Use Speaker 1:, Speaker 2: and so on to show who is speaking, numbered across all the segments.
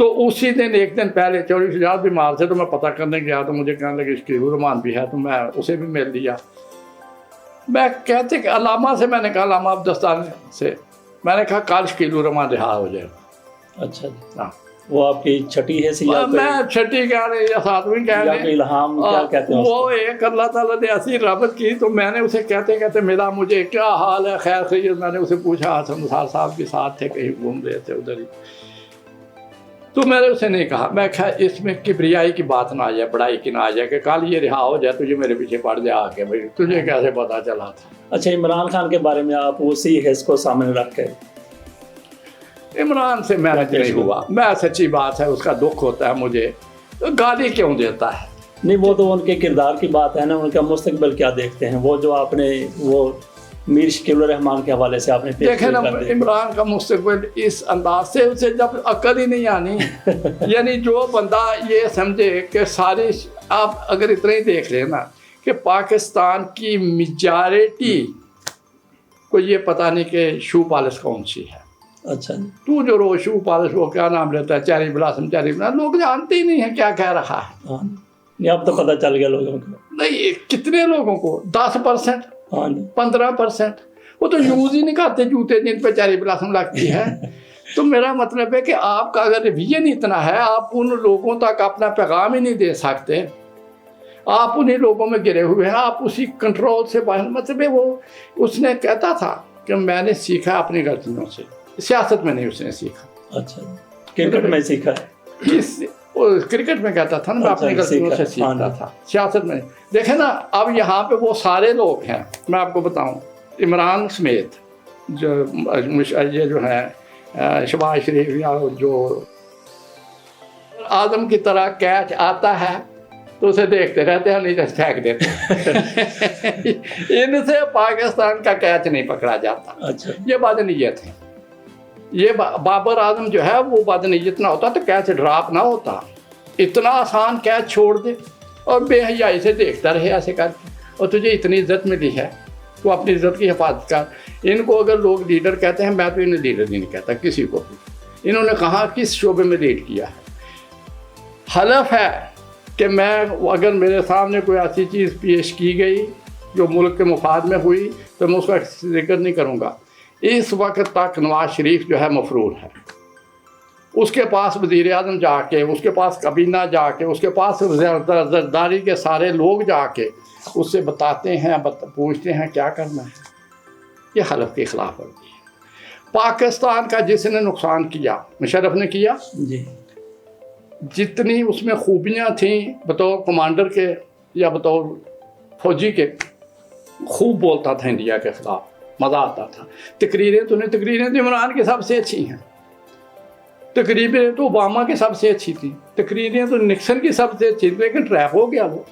Speaker 1: تو اسی دن ایک دن پہلے چوری شجاعت بیمار تھے تو میں پتہ کرنے گیا تو مجھے کہنے لگے شکیل الرحمان بھی ہے تو میں اسے بھی مل لیا. میں کہتے کہ علامہ سے میں نے کہا علامہ عبدالستان سے میں نے کہا کل شکیل الرحمان رہا ہو جائے.
Speaker 2: اچھا جی.
Speaker 1: ہاں
Speaker 2: وہ آپ کی چھٹی حیثیت
Speaker 1: میں چھٹی کہہ رہے یا ساتویں کہہ رہے
Speaker 2: الہام کیا کہتے ہیں
Speaker 1: وہ ایک اللہ تعالیٰ نے ایسی رحمت کی. تو میں نے اسے کہتے کہتے ملا مجھے کیا حال ہے خیر خیریت. میں نے اسے پوچھا حسن نثار صاحب کے ساتھ تھے کہیں گھوم رہے تھے ادھر ہی. تو میں نے اسے نہیں کہا میں کہا اس میں کبریائی کی بات نہ آ جائے بڑائی کی نہ آ جائے کہ کل یہ رہا ہو جائے تجھے میرے پیچھے پڑ جا آ کے بھائی تجھے کیسے پتا چلا تھا.
Speaker 2: اچھا عمران خان کے بارے میں آپ اسی حص کو سامنے رکھ کے
Speaker 1: عمران سے محنت نہیں ہوا. میں سچی بات ہے اس کا دکھ ہوتا ہے مجھے. گالی کیوں دیتا ہے؟
Speaker 2: نہیں وہ تو ان کے کردار کی بات ہے نا. ان کا مستقبل کیا دیکھتے ہیں وہ جو آپ نے وہ میر شکیل الرحمان کے حوالے سے آپ نے
Speaker 1: دیکھیں نا عمران کا مستقبل اس انداز سے اسے جب عقل ہی نہیں آنی یعنی جو بندہ یہ سمجھے کہ ساری آپ اگر اتنا ہی دیکھ لیں نا کہ پاکستان کی میجارٹی کو یہ پتہ نہیں کہ شو پالس کون سی ہے.
Speaker 2: اچھا
Speaker 1: تو جو رو شو پالس وہ کیا نام لیتا ہے چیری بلاسم چیری بلاسم لوگ جانتے ہی نہیں ہیں کیا کہہ رہا ہے.
Speaker 2: ہاں نہیں اب تو پتہ چل گیا لوگوں کو.
Speaker 1: نہیں کتنے لوگوں کو 10%
Speaker 2: ہاں
Speaker 1: 15% وہ تو یوز ہی نہیں کرتے جوتے جن پہ چیری بلاسم لگتی ہے. تو میرا مطلب ہے کہ آپ کا اگر ریویژن اتنا ہے آپ ان لوگوں تک اپنا پیغام ہی نہیں دے سکتے. آپ انہیں لوگوں میں گرے ہوئے ہیں. آپ اسی کنٹرول سے باہر مطلب ہے وہ اس نے کہتا تھا کہ میں نے سیکھا اپنی غلطیوں سے. سیاست میں نہیں اس نے سیکھا.
Speaker 2: اچھا کرکٹ میں سیکھا ہے.
Speaker 1: کرکٹ میں کہتا تھا نا میں اپنی غلطیوں سے سیکھتا تھا. سیاست میں دیکھیں نا اب یہاں پہ وہ سارے لوگ ہیں میں آپ کو بتاؤں عمران سمیت جو یہ جو ہے شہباز شریف یا جو اعظم کی طرح کیچ آتا ہے تو اسے دیکھتے رہتے ہیں نہیں پھینک دیتے. ان سے پاکستان کا کیچ نہیں پکڑا جاتا.
Speaker 2: اچھا
Speaker 1: یہ بدنیت ہے. یہ بابر اعظم جو ہے وہ بدنیت نہ ہوتا تو کیچ ڈراپ نہ ہوتا. اتنا آسان کیچ چھوڑ دے اور بے حیائی سے دیکھتا رہے ایسے کر کے. اور تجھے اتنی عزت ملی ہے تو اپنی عزت کی حفاظت کر. ان کو اگر لوگ لیڈر کہتے ہیں میں تو انہیں لیڈر نہیں کہتا کسی کو بھی. انہوں نے کہا کس شعبے میں لیڈ کیا ہے. حلف ہے کہ میں اگر میرے سامنے کوئی ایسی چیز پیش کی گئی جو ملک کے مفاد میں ہوئی تو میں اس کا ذکر نہیں کروں گا. اس وقت تک نواز شریف جو ہے مفرور ہے. اس کے پاس وزیر اعظم جا کے اس کے پاس کابینہ جا کے اس کے پاس زرداری کے سارے لوگ جا کے اس سے بتاتے ہیں پوچھتے ہیں کیا کرنا ہے. یہ حلف کے خلاف ورزی ہے. پاکستان کا جس نے نقصان کیا مشرف نے کیا.
Speaker 2: جی
Speaker 1: جتنی اس میں خوبیاں تھیں بطور کمانڈر کے یا بطور فوجی کے خوب بولتا تھا انڈیا کے خلاف مزہ آتا تھا. تقریریں تو عمران کی سب سے اچھی ہیں. تقریریں تو اوباما کی سب سے اچھی تھیں. تقریریں تو نکسن کی سب سے اچھی تھیں لیکن ٹریپ ہو گیا وہ.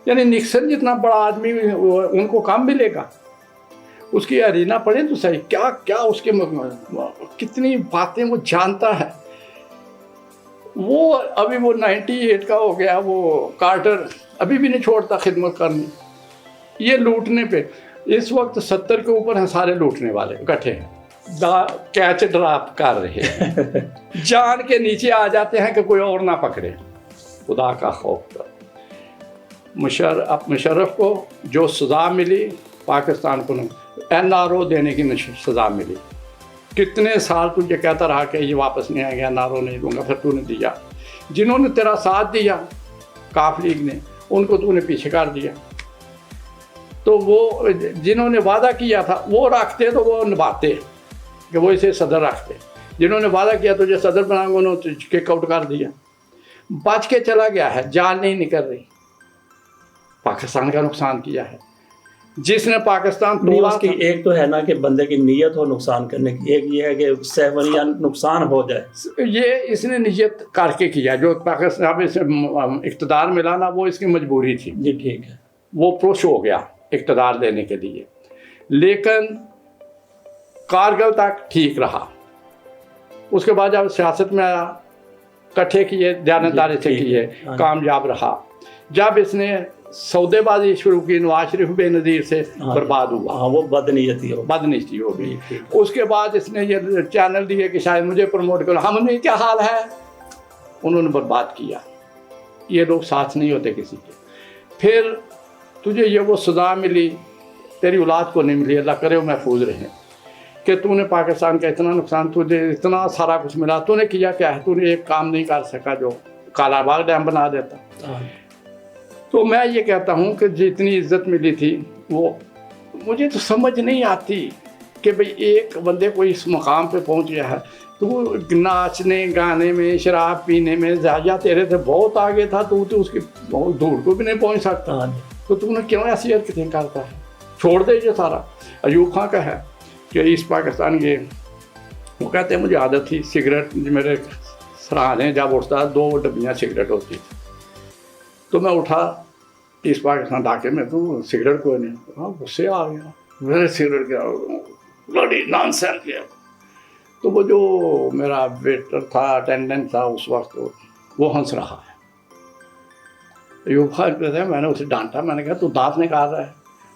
Speaker 1: یعنی نکسن جتنا بڑا آدمی ان کو کام ملے گا. اس کی ارینا پڑھیں تو صحیح کیا کیا اس کے کتنی باتیں وہ جانتا ہے. وہ ابھی وہ 98 کا ہو گیا. وہ کارٹر ابھی بھی نہیں چھوڑتا خدمت کرنی. یہ لوٹنے پہ اس وقت 70 کے اوپر ہیں سارے لوٹنے والے اکٹھے ہیں. کیچ ڈراپ کر رہے ہیں. جان کے نیچے آ جاتے ہیں کہ کوئی اور نہ پکڑے. خدا کا خوف کر. مشرف کو جو سزا ملی پاکستان کو NRO دینے کی سزا ملی. کتنے سال تجھے کہتا رہا کہ یہ واپس نہیں آئے گا NRO نہیں دوں گا. پھر تو نے دیا. جنہوں نے تیرا ساتھ دیا کاف لیگ نے ان کو تو نے پیچھے کر دیا. تو وہ جنہوں نے وعدہ کیا تھا وہ رکھتے تو وہ نبھاتے کہ وہ اسے صدر رکھتے. جنہوں نے وعدہ کیا تجھے صدر بناؤں گا انہوں نے کک آؤٹ کر دیا. بچ کے چلا گیا ہے. جان نہیں نکل رہی. پاکستان کا نقصان کیا ہے. جس نے پاکستان توڑا
Speaker 2: اس کی ایک تو ہے نا کہ بندے کی نیت ہو نقصان کرنے کی. ایک یہ ہے کہ سیون یا نقصان ہو جائے.
Speaker 1: یہ اس نے نیت کر کے کیا. جو پاکستان میں اقتدار ملا نا وہ اس کی مجبوری تھی.
Speaker 2: جی ٹھیک ہے.
Speaker 1: وہ پرش ہو گیا اقتدار لینے کے لیے. لیکن کارگل تک ٹھیک رہا. اس کے بعد جب سیاست میں آیا کٹھے کیے دیانتداری سے کیے کامیاب رہا. جب اس نے سودے بازی شروع کی نواز شریف بے نظیر سے برباد ہوا.
Speaker 2: ہاں وہ بدنیتی ہو
Speaker 1: بدنیتی ہو گئی. اس کے بعد اس نے یہ چینل دیے کہ شاید مجھے پروموٹ کرو. ہم نے کیا حال ہے, انہوں نے برباد کیا. یہ لوگ ساتھ نہیں ہوتے کسی کے. پھر تجھے یہ وہ سزا ملی, تیری اولاد کو نہیں ملی, اللہ کرے وہ محفوظ رہیں, کہ تو نے پاکستان کا اتنا نقصان, تجھے اتنا سارا کچھ ملا, تو نے کیا کیا ہے, تو نے ایک کام نہیں کر سکا جو کالا باغ ڈیم بنا دیتا. تو میں یہ کہتا ہوں کہ جتنی عزت ملی تھی وہ مجھے تو سمجھ نہیں آتی کہ بھئی ایک بندے کو اس مقام پہ پہنچ گیا ہے, تو ناچنے گانے میں شراب پینے میں زیادہ تیرے سے بہت آگے تھا, تو اس کی بہت دور کو بھی نہیں پہنچ سکتا, تو نے کیوں ایسی حرکتیں کرتا ہے. چھوڑ دے یہ سارا. ایوب خان کا ہے کہ ایسٹ پاکستان کے, وہ کہتے ہیں مجھے عادت تھی سگریٹ, میرے سراہنے جب اٹھتا 2 ڈبیاں سگریٹ ہوتی تھی, تو میں اٹھا ایسٹ پاکستان ڈھاکے میں, تو سگریٹ کوئی نہیں. ہاں غصے آ گیا, میرے سگریٹ کیا بڑی نان سینس کیا. تو وہ جو میرا ویٹر تھا, اٹینڈنٹ تھا اس وقت, وہ ہنس رہا ہے. ایوب خان کہتے ہیں میں نے اسے ڈانٹا, میں نے کہا تو دانت نکال رہا ہے.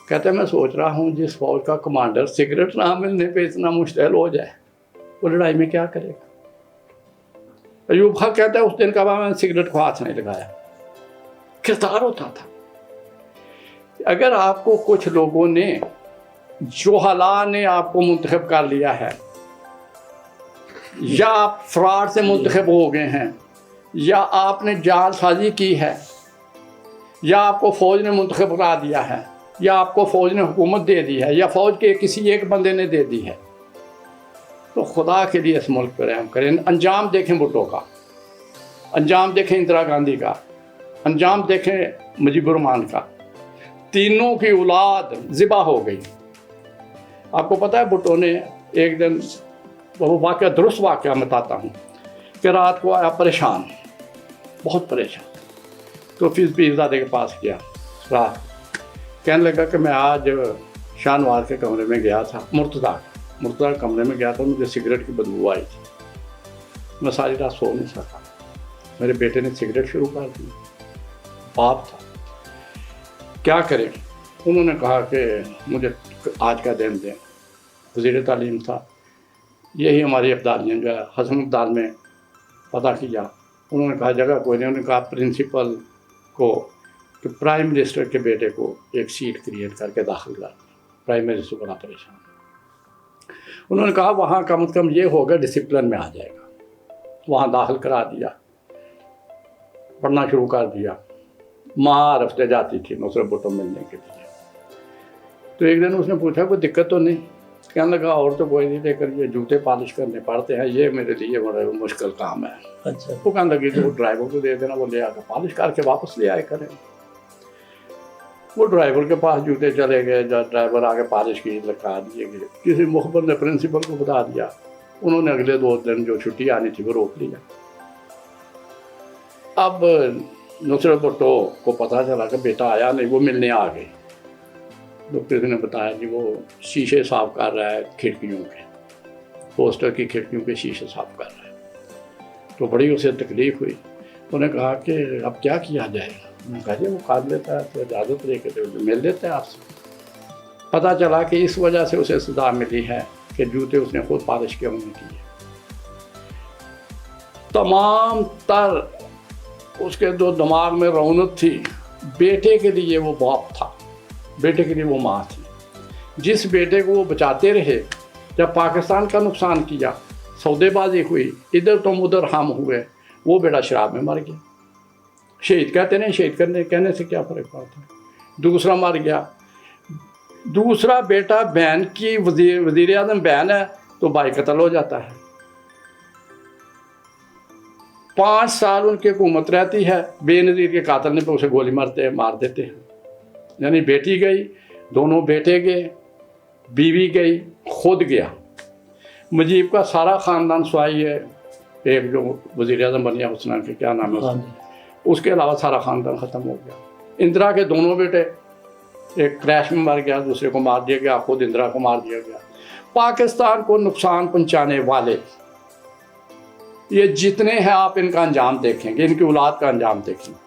Speaker 1: کہتے ہیں میں سوچ رہا ہوں جس فوج کا کمانڈر سگریٹ نہ ملنے پہ اتنا مشتعل ہو جائے, وہ لڑائی میں کیا کرے گا. ایوب خان کہتا ہے اس دن کا بعد میں نے سگریٹ کو ہاتھ نہیں لگایا. کردار ہوتا تھا. اگر آپ کو کچھ لوگوں نے, جوہلا نے آپ کو منتخب کر لیا ہے, یا آپ فراڈ سے منتخب ہو گئے ہیں, یا آپ نے جعل سازی کی ہے, یا آپ کو فوج نے منتخب کرا دیا ہے, یا آپ کو فوج نے حکومت دے دی ہے, یا فوج کے کسی ایک بندے نے دے دی ہے, تو خدا کے لیے اس ملک پر رحم کریں. انجام دیکھیں بھٹو کا, انجام دیکھیں اندرا گاندھی کا, انجام دیکھیں مجیب الرحمان کا. تینوں کی اولاد ذبح ہو گئی. آپ کو پتہ ہے بھٹو نے ایک دن, وہ واقعہ درست واقعہ بتاتا ہوں, کہ رات کو آیا پریشان, بہت پریشان, تو حفیظ پیرزادے کے پاس گیا رات. کہنے لگا کہ میں آج شاہ نواز کے کمرے میں گیا تھا, مرتضیٰ کمرے میں گیا تھا, مجھے سگریٹ کی بدبو آئی تھی, میں ساری رات سو نہیں سکا. میرے بیٹے نے سگریٹ شروع کر دی. باپ تھا, کیا کرے. انہوں نے کہا کہ مجھے آج کا دن دیں. وزیر تعلیم تھا, یہی ہماری ابدالیاں جو ہے حسن ابدال میں پتہ کیا. انہوں نے کہا جگہ کوئی نہیں. انہوں نے کہا پرنسپل کو کہ پرائم منسٹر کے بیٹے کو ایک سیٹ کریٹ کر کے داخل کر دیں. پرائم منسٹر بڑا پریشان. انہوں نے کہا وہاں کم از کم یہ ہوگا ڈسپلن میں آ جائے گا. وہاں داخل کرا دیا, پڑھنا شروع کر دیا. ماں رفتے جاتی تھی نصرت بھٹو ملنے کے لیے. تو ایک دن اس نے پوچھا کوئی دقت تو نہیں. کہنے لگا اور تو کوئی نہیں, لیکن یہ جوتے پالش کرنے پڑتے ہیں, یہ میرے لیے بڑا مشکل کام ہے.
Speaker 2: اچھا.
Speaker 1: وہ کہنے لگی کہ وہ ڈرائیور کو دے دینا, وہ لے آ کے پالش کر کے واپس لے آئے کریں. وہ ڈرائیور کے پاس جوتے چلے گئے, جب ڈرائیور آگے پالش کی لگا دیے گئے. کسی مخبر نے پرنسپل کو بتا دیا. انہوں نے اگلے 2 دن جو چھٹی آنی تھی وہ روک لیا. اب نصرت بھٹو کو پتہ چلا کہ بیٹا آیا نہیں, وہ ملنے آ گئے. ڈاکٹر نے بتایا کہ وہ شیشے صاف کر رہا ہے کھڑکیوں کے, ہاسٹل کی کھڑکیوں کے شیشے صاف کر رہا ہے. تو بڑی اسے تکلیف ہوئی. انہوں نے کہا کہ اب کیا کیا جائے. انہوں نے کہا جی وہ کر لیتا ہے, تو اجازت لے کے مل لیتے ہیں آپ سے. پتہ چلا کہ اس وجہ سے اسے سزا ملی ہے کہ جوتے اس نے خود پالش کے انہوں نے کیے. تمام تر اس کے جو دماغ میں رونق تھی, بیٹے کے لیے وہ باپ تھا, بیٹے کے لیے وہ ماں تھی. جس بیٹے کو وہ بچاتے رہے, جب پاکستان کا نقصان کیا, سودے بازی ہوئی, ادھر تم ادھر ہم ہوئے, وہ بیٹا شراب میں مر گیا. شہید کہتے نہیں, شہید کہنے سے کیا فرق پڑتا ہے. دوسرا مر گیا. دوسرا بیٹا بہن کی وزیر اعظم بہن ہے تو بھائی قتل ہو جاتا ہے. 5 سال ان کی حکومت رہتی ہے, بے نظیر کے قاتل نے پہ اسے گولی مار دیتے ہیں. یعنی بیٹی گئی, دونوں بیٹے گئے, بیوی گئی, خود گیا. مجیب کا سارا خاندان سوائی ہے, ایک جو وزیر اعظم بنیا حسنہ کے کیا نام ہے, اس کے علاوہ سارا خاندان ختم ہو گیا. اندرا کے دونوں بیٹے, ایک کریش میں مر گیا, دوسرے کو مار دیا گیا, خود اندرا کو مار دیا گیا. پاکستان کو نقصان پہنچانے والے یہ جتنے ہیں, آپ ان کا انجام دیکھیں گے, ان کی اولاد کا انجام دیکھیں گے.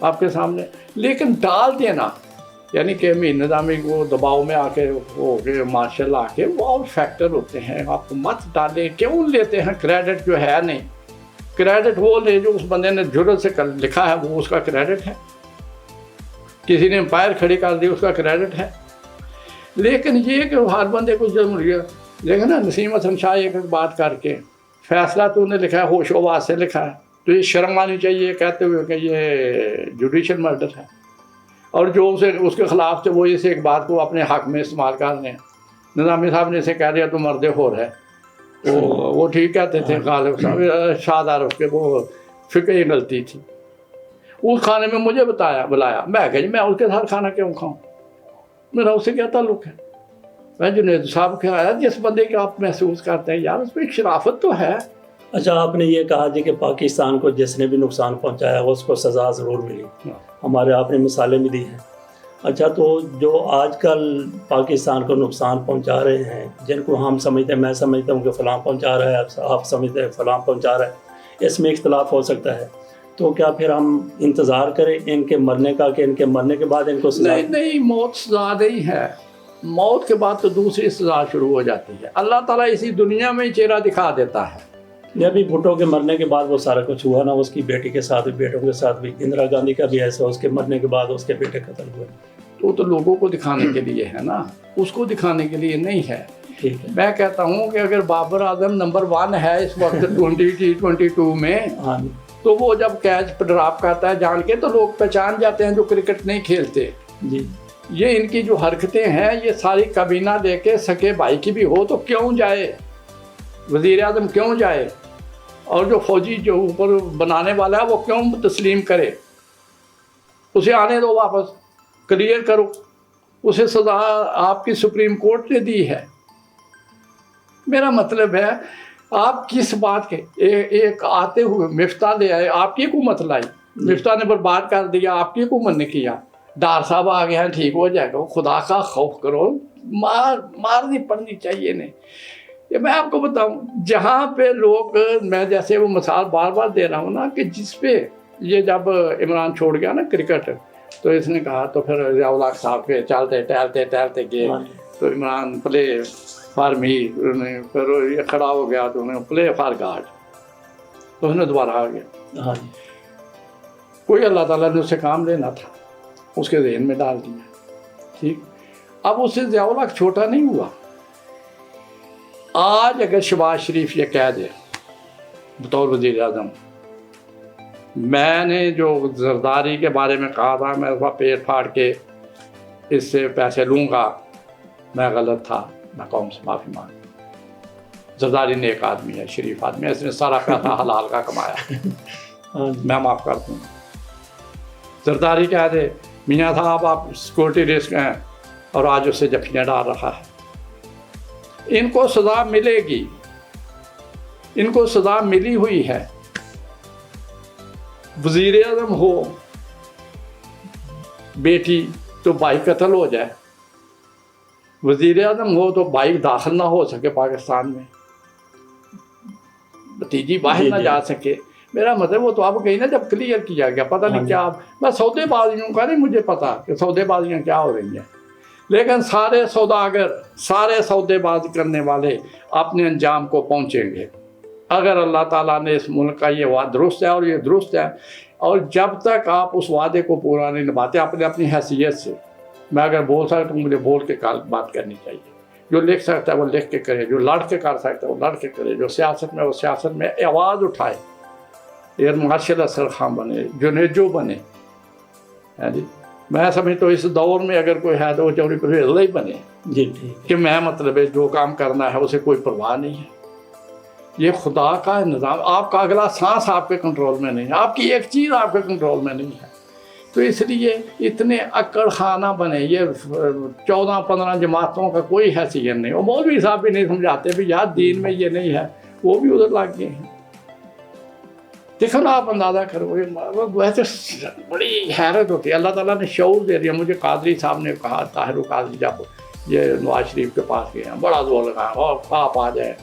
Speaker 1: آپ کے سامنے. لیکن ڈال دینا یعنی کہ نظامی کو دباؤ میں آ کے ہو کے ماشاء اللہ آ کے وہ اور فیکٹر ہوتے ہیں. آپ مت ڈالیں. کیوں لیتے ہیں کریڈٹ جو ہے نہیں؟ کریڈٹ وہ لے جو اس بندے نے جرت سے لکھا ہے وہ اس کا کریڈٹ ہے. کسی نے امپائر کھڑی کر دی اس کا کریڈٹ ہے. لیکن یہ کہ ہر بندے کو لیکن نا نسیم حسن شاہ ایک بات کر کے فیصلہ تو نے لکھا ہے ہوش و واس سے لکھا ہے تو یہ شرم آنی چاہیے کہتے ہوئے کہ یہ جوڈیشل مرڈر ہے. اور جو اسے اس کے خلاف تھے وہ اسے ایک بات کو اپنے حق میں استعمال کر رہے ہیں. نظامی صاحب نے اسے کہہ دیا تو مرد ہو رہا ہے. وہ ٹھیک کہتے تھے غالب صاحب شادار اس کے وہ فقہی غلطی تھی. اس کھانے میں مجھے بلایا. میں کہ میں اس کے ساتھ کھانا کیوں کھاؤں؟ میرا اس سے کیا تعلق ہے؟ میں جنید صاحب کے آیا جس بندے کے آپ محسوس کرتے ہیں یار اس پہ ایک شرافت تو ہے.
Speaker 2: اچھا آپ نے یہ کہا جی کہ پاکستان کو جس نے بھی نقصان پہنچایا اس کو سزا ضرور ملی. ہمارے آپ نے مثالیں بھی دی ہیں. اچھا تو جو آج کل پاکستان کو نقصان پہنچا رہے ہیں جن کو ہم سمجھتے ہیں میں سمجھتا ہوں کہ فلاں پہنچا رہا ہے آپ سمجھتے ہیں فلاں پہنچا رہا ہے اس میں اختلاف ہو سکتا ہے. تو کیا پھر ہم انتظار کریں ان کے مرنے کا کہ ان کے مرنے کے بعد ان کو سزا؟
Speaker 1: نہیں موت سزا نہیں ہے. موت کے بعد تو دوسری سزا شروع ہو جاتی ہے. اللہ تعالیٰ اسی دنیا میں ہی چہرہ دکھا دیتا ہے.
Speaker 2: ابھی بھٹو کے مرنے کے بعد وہ سارا کچھ ہوا نا اس کی بیٹی کے ساتھ بھی بیٹوں کے ساتھ بھی. اندرا گاندھی کا بھی ایسا اس کے مرنے کے بعد اس کے بیٹے قتل ہوئے.
Speaker 1: تو لوگوں کو دکھانے کے لیے ہے نا اس کو دکھانے کے لیے نہیں ہے.
Speaker 2: ٹھیک ہے
Speaker 1: میں کہتا ہوں کہ اگر بابر اعظم نمبر 1 ہے اس وقت 2022 میں
Speaker 2: ہاں جی
Speaker 1: تو وہ جب کیچ ڈراپ کرتا ہے جان کے تو لوگ پہچان جاتے ہیں جو کرکٹ نہیں کھیلتے.
Speaker 2: جی
Speaker 1: یہ ان کی جو حرکتیں ہیں یہ ساری کابینہ دے کے سکے بھائی کی بھی ہو تو کیوں جائے؟ وزیر اعظم کیوں جائے؟ اور جو فوجی جو اوپر بنانے والا ہے وہ کیوں تسلیم کرے؟ اسے آنے دو واپس کلیئر کرو. اسے سزا آپ کی سپریم کورٹ نے دی ہے. میرا مطلب ہے آپ کس بات کے ایک آتے ہوئے مفتاح لے آئے آپ کی حکومت لائی. مفتاح نے برباد کر دیا آپ کی حکومت نے کیا. ڈار صاحب آ گیا ٹھیک ہو جائے گا. خدا کا خوف کرو. مارنی پڑنی چاہیے نہیں. یہ میں آپ کو بتاؤں جہاں پہ لوگ میں جیسے وہ مثال بار بار دے رہا ہوں نا کہ جس پہ یہ جب عمران چھوڑ گیا نا کرکٹ تو اس نے کہا تو پھر ضیاء الحق صاحب کے چلتے ٹہلتے گئے تو عمران پلے فار می پھر یہ کھڑا ہو گیا تو انہیں پلے فار گاڈ تو اس نے دوبارہ آ گیا. کوئی اللہ تعالیٰ نے اسے کام لینا تھا اس کے ذہن میں ڈال دیا. ٹھیک اب اس سے ضیاء الحق چھوٹا نہیں ہوا. آج اگر شہباز شریف یہ کہہ دے بطور وزیر اعظم میں نے جو زرداری کے بارے میں کہا تھا میں اس کا پیٹ پھاڑ کے اس سے پیسے لوں گا میں غلط تھا میں قوم سے معافی مانگ. زرداری نیک آدمی ہے شریف آدمی ہے اس نے سارا پیسہ حلال کا کمایا میں معاف کر دوں. زرداری کہہ دے میاں صاحب آپ سیکورٹی رسک ہیں اور آج اس سے جفیاں ڈال رہا ہے. ان کو سزا ملے گی. ان کو سزا ملی ہوئی ہے. وزیر اعظم ہو بیٹی تو بھائی قتل ہو جائے. وزیر اعظم ہو تو بھائی داخل نہ ہو سکے پاکستان میں. بھتیجی باہر نہ جا سکے. میرا مطلب وہ تو آپ کہیں نا جب کلیئر کیا گیا پتہ نہیں کیا میں سودے بازیوں کا نہیں مجھے پتا کہ سودے بازیاں کیا ہو رہی ہیں. لیکن سارے سوداگر سارے سودے بازی کرنے والے اپنے انجام کو پہنچیں گے اگر اللہ تعالیٰ نے اس ملک کا یہ وعدہ درست ہے اور یہ درست ہے. اور جب تک آپ اس وعدے کو پورا نہیں نبھاتے اپنی حیثیت سے میں اگر بول سکتا ہوں مجھے بول کے بات کرنی چاہیے. جو لکھ سکتا ہے وہ لکھ کے کرے. جو لڑ کے کر سکتا ہے وہ لڑ کے کرے. جو سیاست میں وہ سیاست میں آواز اٹھائے. ایئر مارشل اسد خان بنے جنیجو بنے. جی میں سمجھتا ہوں اس دور میں اگر کوئی ہے تو وہ چوری پرویز ہی بنے.
Speaker 2: جی ٹھیک
Speaker 1: کہ میں مطلب ہے جو کام کرنا ہے اسے کوئی پرواہ نہیں ہے. یہ خدا کا نظام. آپ کا اگلا سانس آپ کے کنٹرول میں نہیں ہے. آپ کی ایک چیز آپ کے کنٹرول میں نہیں ہے. تو اس لیے اتنے اکڑ خانہ بنے. یہ 14-15 جماعتوں کا کوئی حیثیت نہیں. اور مولوی صاحب بھی نہیں سمجھاتے بھی یار دین میں یہ نہیں ہے. وہ بھی ادھر لگ گئے ہیں. دیکھو نا آپ اندازہ کرو ویسے بڑی حیرت ہوتی ہے. اللہ تعالیٰ نے شعور دے دیا. مجھے قادری صاحب نے کہا طاہر قادری جب یہ نواز شریف کے پاس گئے ہیں بڑا زور لگایا اور آپ آ جائے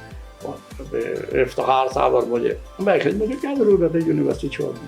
Speaker 1: افتخار صاحب اور مجھے کیا ضرورت ہے یونیورسٹی چھوڑنے.